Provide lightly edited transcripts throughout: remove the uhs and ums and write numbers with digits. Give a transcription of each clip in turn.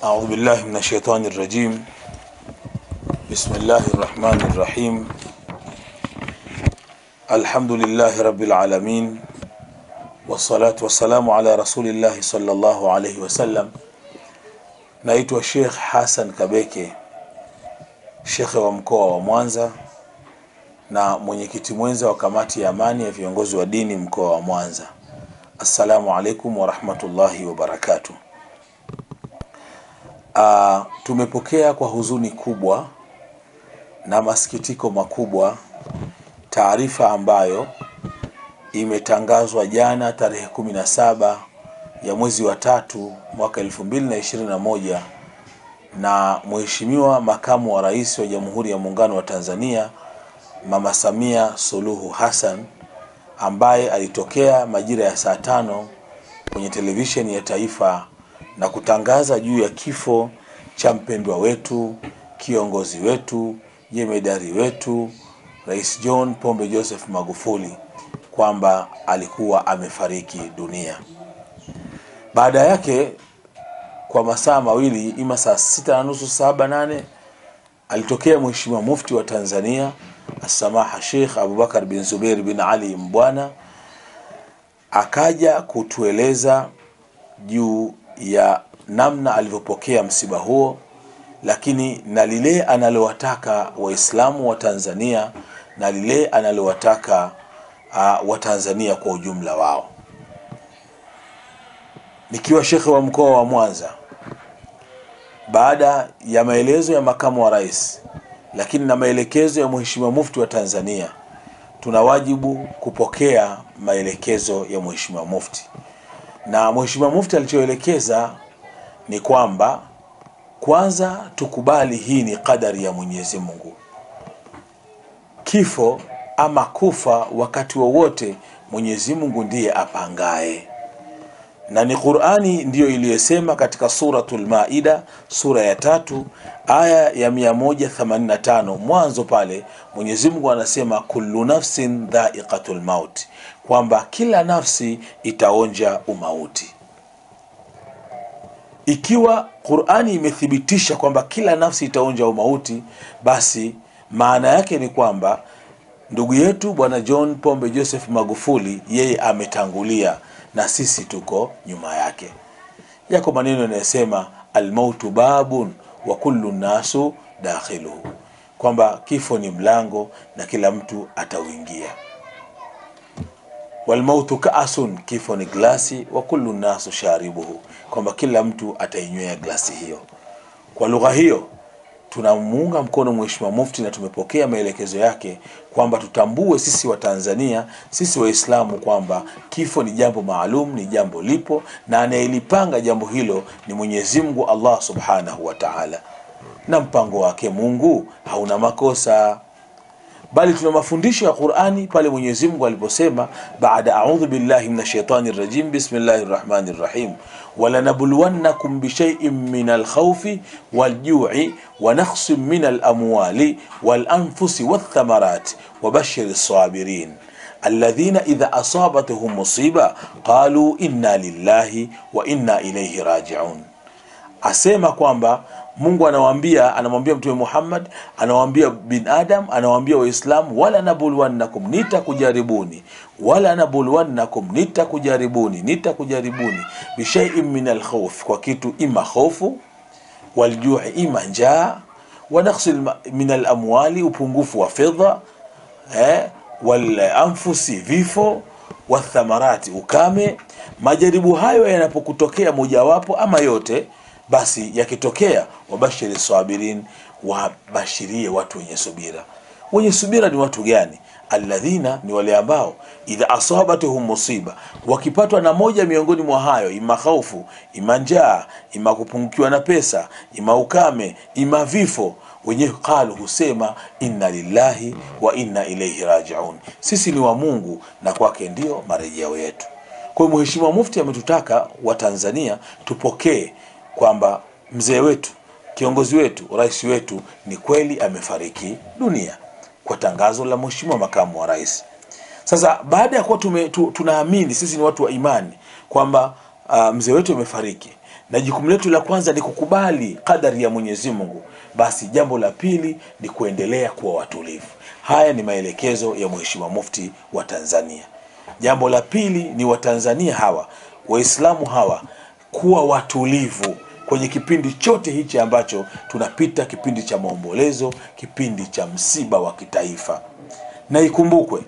أعوذ بالله من الشيطان الرجيم. بسم الله الرحمن الرحيم. الحمد لله رب العالمين، والصلاة والسلام على رسول الله صلى الله عليه وسلم. Naitwa Sheikh Hassan Kabeke, Sheikh wa mkoa wa Mwanza na mwenyekiti mwenza wa kamati ya amani ya viongozi wa dini mkoa wa Mwanza. Assalamu alaikum wa rahmatullahi wa barakatuh. Tumepokea kwa huzuni kubwa na masikitiko makubwa taarifa ambayo imetangazwa jana tarehe 17 ya mwezi wa 3 mwaka 2021 na Mheshimiwa Makamu wa Rais wa Jamhuri ya Muungano wa Tanzania Mama Samia Suluhu Hassan, ambaye alitokea majira ya saa 5 kwenye televisheni ya taifa na kutangaza juu ya kifo cha mpendwa wetu, kiongozi wetu, jemedari wetu, Rais John Pombe Joseph Magufuli, kwamba alikuwa amefariki dunia. Baada yake kwa masaa mawili, ima saa 6:30 7:08, alitokea Mheshimiwa Mufti wa Tanzania As-Samaha Sheikh Abubakar bin Zubair bin Ali Mbwana, akaja kutueleza juu ya namna alivyopokea msiba huo, lakini na lile analowataka Waislamu wa Tanzania na lile analowataka wa Tanzania kwa ujumla wao. Nikiwa shekhe wa mkoa wa Mwanza, baada ya maelezo ya makamu wa rais, lakini na maelekezo ya Mheshimiwa Mufti wa Tanzania, tuna wajibu kupokea maelekezo ya Mheshimiwa Mufti. Na Mheshimiwa Mufti alichoelekeza ni kwamba kwanza tukubali hii ni kadari ya Mwenyezi Mungu. Kifo ama kufa wakati wowote Mwenyezi Mungu ndiye apangae. Na ni Qur'ani ndiyo iliyosema katika suratul Maida, sura ya 3 aya ya 185, mwanzo pale Mwenyezi Mungu anasema kullu nafsin dha'iqatul maut, kwamba kila nafsi itaonja umauti. Ikiwa Qur'ani imethibitisha kwamba kila nafsi itaonja umauti, basi maana yake ni kwamba ndugu yetu Bwana John Pombe Joseph Magufuli yeye ametangulia na sisi tuko nyuma yake. Yako maneno yanayosema almautu babun wa kullu nasu dakhiluhu, kwamba kifo ni mlango na kila mtu atauingia. Walmautu kaasun, kifo ni glasi, wa kullu nasu sharibuhu, kwamba kila mtu atainywea glasi hiyo. Kwa lugha hiyo tunamuunga mkono Mheshimiwa Mufti na tumepokea maelekezo yake kwamba tutambue sisi wa Tanzania, sisi Waislamu, kwamba kifo ni jambo maalum, ni jambo lipo, na anayelipanga jambo hilo ni Mwenyezi Mungu Allah Subhanahu wa Ta'ala, na mpango wake Mungu hauna makosa. Bali tuna mafundisho ya Qur'ani pale Mwenyezi Mungu aliposema baada a'udhu billahi minash shaitani rajim bismillahir rahmanir rahim wala nabluwannakum bi shay'in minal khawfi wal ju'i wa naqsin minal amwali wal anfusi wath thamarati wabashshiris sabirin alladhina idha asabatuhum musiba qalu inna lillahi wa inna ilayhi raji'un. Asema kwamba Mungu anamwambia Mtume Muhammad, anawaambia bin Adam, anawaambia Waislamu, wala nabluwannakum, nitakujaribuni, wala nabluwannakum, nitakujaribuni bi shay'in minal khawf, kwa kitu ima hofu, wal ju'i, ima njaa, wa naqsil minal amwali, upungufu wa fedha, wal anfusi, vifo, wa thamarati, ukame. Majaribu hayo yanapokutokea mojawapo ama yote, basi yakitokea wabashiri sabirin, wabashirie watu wenye subira. Wenye subira ni watu gani? Alladhina, ni wale ambao idha asabatuhum musiba, wakipatwa na moja miongoni mwa hayo, ima khaufu, ima njaa, ima kupungukiwa na pesa, ima ukame, ima vifo, wenyewe qalu, husema inna lillahi wa inna ilayhi raji'un, sisi ni wa Mungu na kwake ndio marejeo yetu. Kwa hiyo Mheshimiwa Mufti ametutaka wa Tanzania tupokee kwamba mzee wetu, kiongozi wetu, rais wetu ni kweli amefariki dunia kwa tangazo la Mheshimiwa Makamu wa Rais. Sasa baada ya kuwa tunaamini, sisi ni watu wa imani, kwamba mzee wetu amefariki, na jukumu letu la kwanza ni kukubali kadari ya Mwenyezi Mungu, basi jambo la pili ni kuendelea kuwa watulivu. Haya ni maelekezo ya Mheshimiwa Mufti wa Tanzania. Jambo la pili ni Watanzania hawa, Waislamu hawa, kuwa watulivu kwenye kipindi chote hichi ambacho tunapita, kipindi cha maombolezo, kipindi cha msiba wa kitaifa. Na ikumbukwe,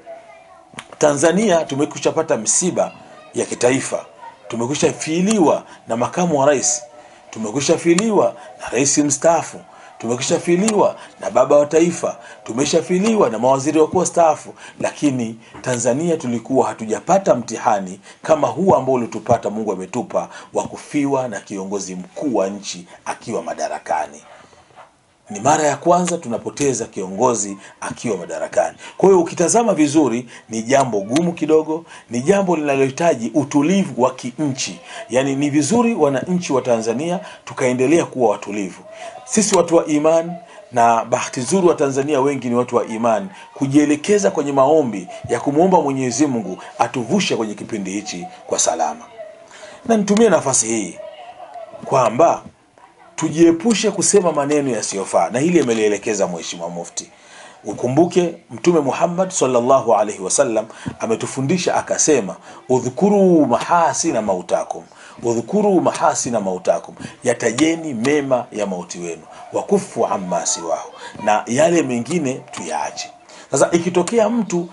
Tanzania tumekushapata msiba ya kitaifa. Tumekushafiliwa na makamu wa rais, tumekushafiliwa na rais mstaafu, tumekushafiliwa na baba wa taifa, tumeshafiliwa na mawaziri wakuu wastaafu, lakini Tanzania tulikuwa hatujapata mtihani kama huu ambao ulitupata, Mungu ametupa, wa kufiwa na kiongozi mkuu wa nchi akiwa madarakani. Ni mara ya kwanza tunapoteza kiongozi akiwa madarakani. Kwa hiyo ukitazama vizuri, ni jambo gumu kidogo, ni jambo linalohitaji utulivu wa kinchi. Yani ni vizuri wananchi wa Tanzania tukaendelea kuwa watulivu. Sisi watu wa imani, na bahati nzuri wa Tanzania wengi ni watu wa imani, kujielekeza kwenye maombi ya kumuomba Mwenyezi Mungu atuvushe kwenye kipindi hichi kwa salama. Na nitumie nafasi hii kwamba tujiepushe kusema maneno yasiyofaa, na hili amelielekeza Mheshimiwa Mufti. Ukumbuke Mtume Muhammad sallallahu alaihi wasallam ametufundisha akasema, udhkuru mahasina mautakum, udhkuru mahasina mautakum, yatajeni mema ya mauti wenu, wakufu amma siwahu, na yale mengine tuyaache. Sasa ikitokea mtu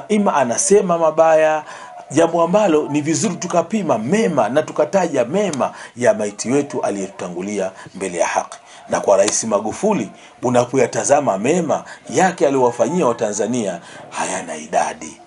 ima anasema mabaya, jambo ambalo ni vizuri tukapima mema na tukataja mema ya maiti wetu aliyetutangulia mbele ya haki. Na kwa Rais Magufuli, unapoyatazama mema yake aliyowafanyia Watanzania hayana idadi.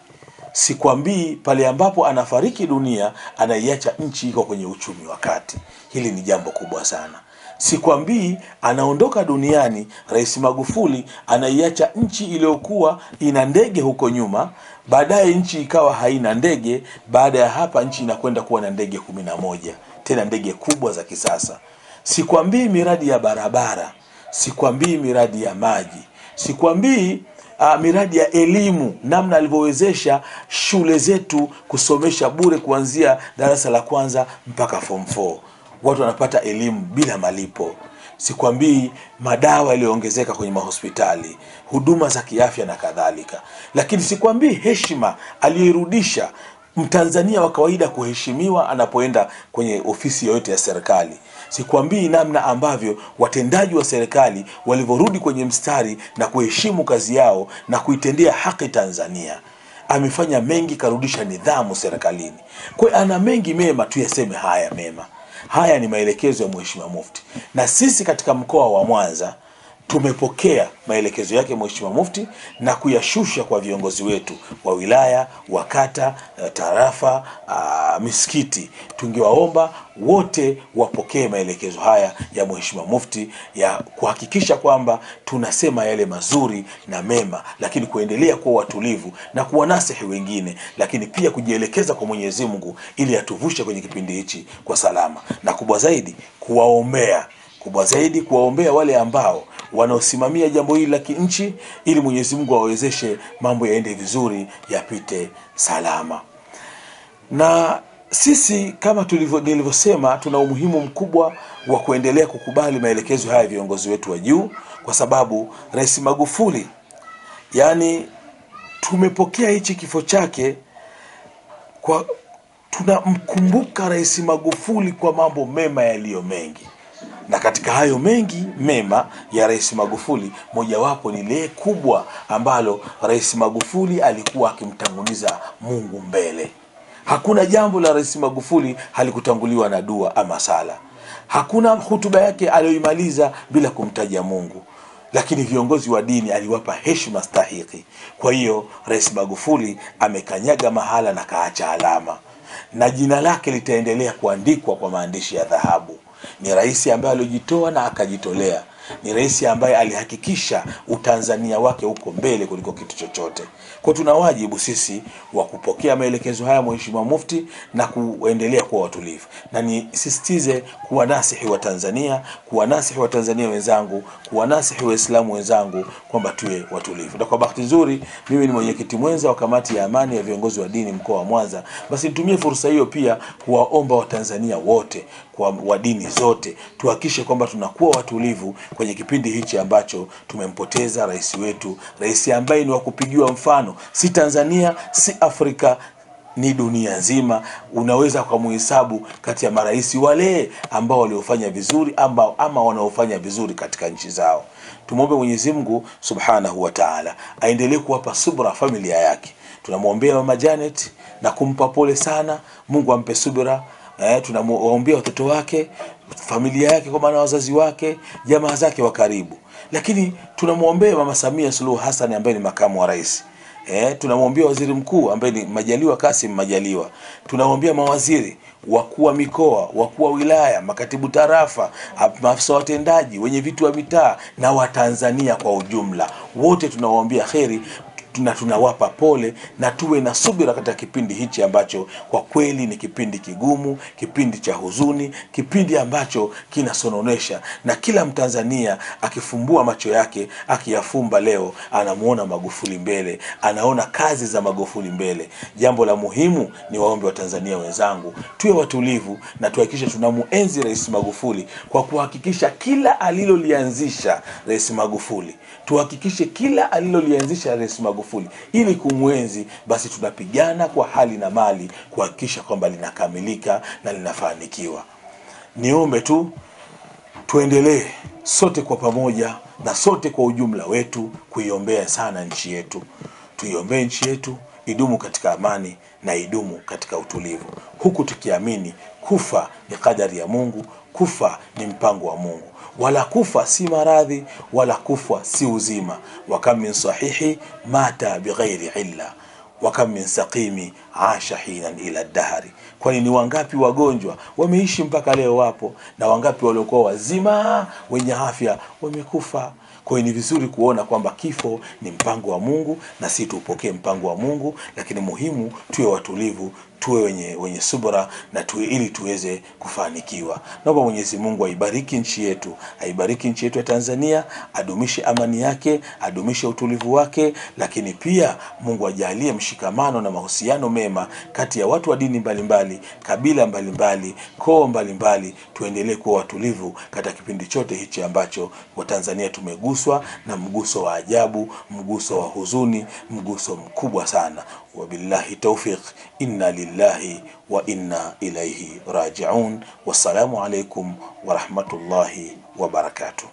Sikwambii pale ambapo anafariki dunia anaiacha nchi iko kwenye uchumi wa kati. Hili ni jambo kubwa sana. Sikwambii anaondoka duniani Rais Magufuli anaiacha nchi iliyokuwa ina ndege huko nyuma, baadaye nchi ikawa haina ndege, baada ya hapa nchi inakwenda kuwa na ndege 11, tena ndege kubwa za kisasa. Sikwambii miradi ya barabara, sikwambii miradi ya maji, sikwambii miradi ya elimu, namna alivyowezesha shule zetu kusomesha bure kuanzia darasa la kwanza mpaka form 4. Watu wanapata elimu bila malipo. Sikwambii madawa yaliyoongezeka kwenye mahospitali, huduma za kiafya na kadhalika. Lakini sikwambii heshima aliyoirudisha Mtanzania wa kawaida kuheshimiwa anapoenda kwenye ofisi yoyote ya serikali. Sikwambii namna ambavyo watendaji wa serikali walivyorudi kwenye mstari na kuheshimu kazi yao na kuitendea haki Tanzania. Amefanya mengi, karudisha nidhamu serikalini. Kwa ana mengi mema, tuyaseme haya mema. Haya ni maelekezo ya Mheshimiwa Mufti. Na sisi katika mkoa wa Mwanza tumepokea maelekezo yake Mheshimiwa Mufti na kuyashusha kwa viongozi wetu wa wilaya, wa kata, tarafa, misikiti. Tungewaomba wote wapokee maelekezo haya ya Mheshimiwa Mufti ya kuhakikisha kwamba tunasema yale mazuri na mema, lakini kuendelea kuwa watulivu na kuwanasihi wengine, lakini pia kujielekeza kwa Mwenyezi Mungu ili atuvushe kwenye kipindi hichi kwa salama. Na kubwa zaidi kuwaombea wale ambao wanaosimamia jambo hili la kinchi, ili Mwenyezi Mungu awezeshe mambo yaende vizuri, yapite salama. Na sisi kama nilivyosema, tuna umuhimu mkubwa wa kuendelea kukubali maelekezo haya viongozi wetu wa juu, kwa sababu Rais Magufuli, yani tumepokea hichi kifo chake, kwa tunamkumbuka Rais Magufuli kwa mambo mema yaliyo mengi. Na katika hayo mengi mema ya Rais Magufuli, mojawapo ni lile kubwa ambalo Rais Magufuli alikuwa akimtanguliza Mungu mbele. Hakuna jambo la Rais Magufuli halikutanguliwa na dua ama sala. Hakuna hutuba yake aliyoimaliza bila kumtaja Mungu. Lakini viongozi wa dini aliwapa heshima stahiki. Kwa hiyo Rais Magufuli amekanyaga mahala na kaacha alama, na jina lake litaendelea kuandikwa kwa maandishi ya dhahabu. Ni rais ambaye alijitoa na akajitolea. ni rais ambaye alihakikisha utanzania wake uko mbele kuliko kitu chochote. Kwa tuna wajibu sisi wa kupokea maelekezo haya Mheshimiwa Mufti na kuendelea kuwa watulivu. Na nisisitize kuwanasihi wa Tanzania, kuwanasihi wa Tanzania wenzangu, kuwanasihi Waislamu wenzangu kwamba tuwe watulivu. Na kwa bahati nzuri mimi ni mwenyekiti mwenza wa kamati ya amani ya viongozi wa dini mkoa wa Mwanza. Basi nitumie fursa hiyo pia kuwaomba Watanzania wote wa dini zote tuhakikishe kwamba tunakuwa watulivu kwenye kipindi hichi ambacho tumempoteza rais wetu, rais ambaye ni wa kupigiwa mfano, si Tanzania, si Afrika, ni dunia nzima. Unaweza kumuhesabu kati ya marais wale ambao waliofanya vizuri ama wanaofanya vizuri katika nchi zao. Tumuombe Mwenyezi Mungu Subhanahu wa Ta'ala aendelee kuwapa subra familia yake. Tunamwombea Mama Janet na kumpa pole sana, Mungu ampe subira. Tunamwombea watoto wake, familia yake, kwa maana wazazi wake, jamaa zake wa karibu. Lakini tunamwombea Mama Samia Suluhu Hassan ambaye ni makamu wa rais. Tunamwombea waziri mkuu ambaye ni Majaliwa Kassim Majaliwa. Tunamwombea mawaziri, wakuu wa mikoa, wakuu wa wilaya, makatibu tarafa, maafisa watendaji, wenye vitu wa mitaa na Watanzania kwa ujumla. Wote tunawaombea kheri na tunawapa pole na tuwe na subira katika kipindi hichi ambacho kwa kweli ni kipindi kigumu, kipindi cha huzuni, kipindi ambacho kinasononesha, na kila Mtanzania akifumbua macho yake, akiyafumba leo, anamuona Magufuli mbele, anaona kazi za Magufuli mbele. Jambo la muhimu ni waombe wa Tanzania wenzangu tuwe watulivu na tuhakikishe tunamuenzi Rais Magufuli kwa kuhakikisha kila alilolianzisha Rais Magufuli, tuhakikishe kila alilolianzisha Rais Magufuli ili kumwenzi. Basi tunapigana kwa hali na mali kuhakikisha kwamba linakamilika na linafanikiwa. Niombe tu tuendelee sote kwa pamoja na sote kwa ujumla wetu kuiombea sana nchi yetu. Tuiombee nchi yetu idumu katika amani na idumu katika utulivu, huku tukiamini kufa ni kadari ya Mungu, kufa ni mpango wa Mungu. Wala kufa si maradhi, wala kufa si uzima. Wakam min sahihi mata bighairi illa, wakam min saqimi asha hinan ila dahari. Kwani ni wangapi wagonjwa wameishi mpaka leo wapo, na wangapi waliokuwa wazima wenye afya wamekufa. Kwa hiyo ni vizuri kuona kwamba kifo ni mpango wa Mungu na si tupokee mpango wa Mungu, lakini muhimu tuwe watulivu, tuwe wenye subra na ili tuweze kufanikiwa. Naomba Mwenyezi Mungu aibariki nchi yetu, aibariki nchi yetu ya Tanzania, adumishe amani yake, adumishe utulivu wake, lakini pia Mungu ajalie mshikamano na mahusiano mema kati ya watu wa dini mbalimbali, kabila mbalimbali, koo mbalimbali. Tuendelee kuwa watulivu katika kipindi chote hichi ambacho Watanzania tumeguswa na mguso wa ajabu, mguso wa huzuni, mguso mkubwa sana. Wabillahi tawfiq. Inna lillahi wa inna ilayhi raji'un. Wassalamu alaikum wa rahmatullahi wa barakatuh.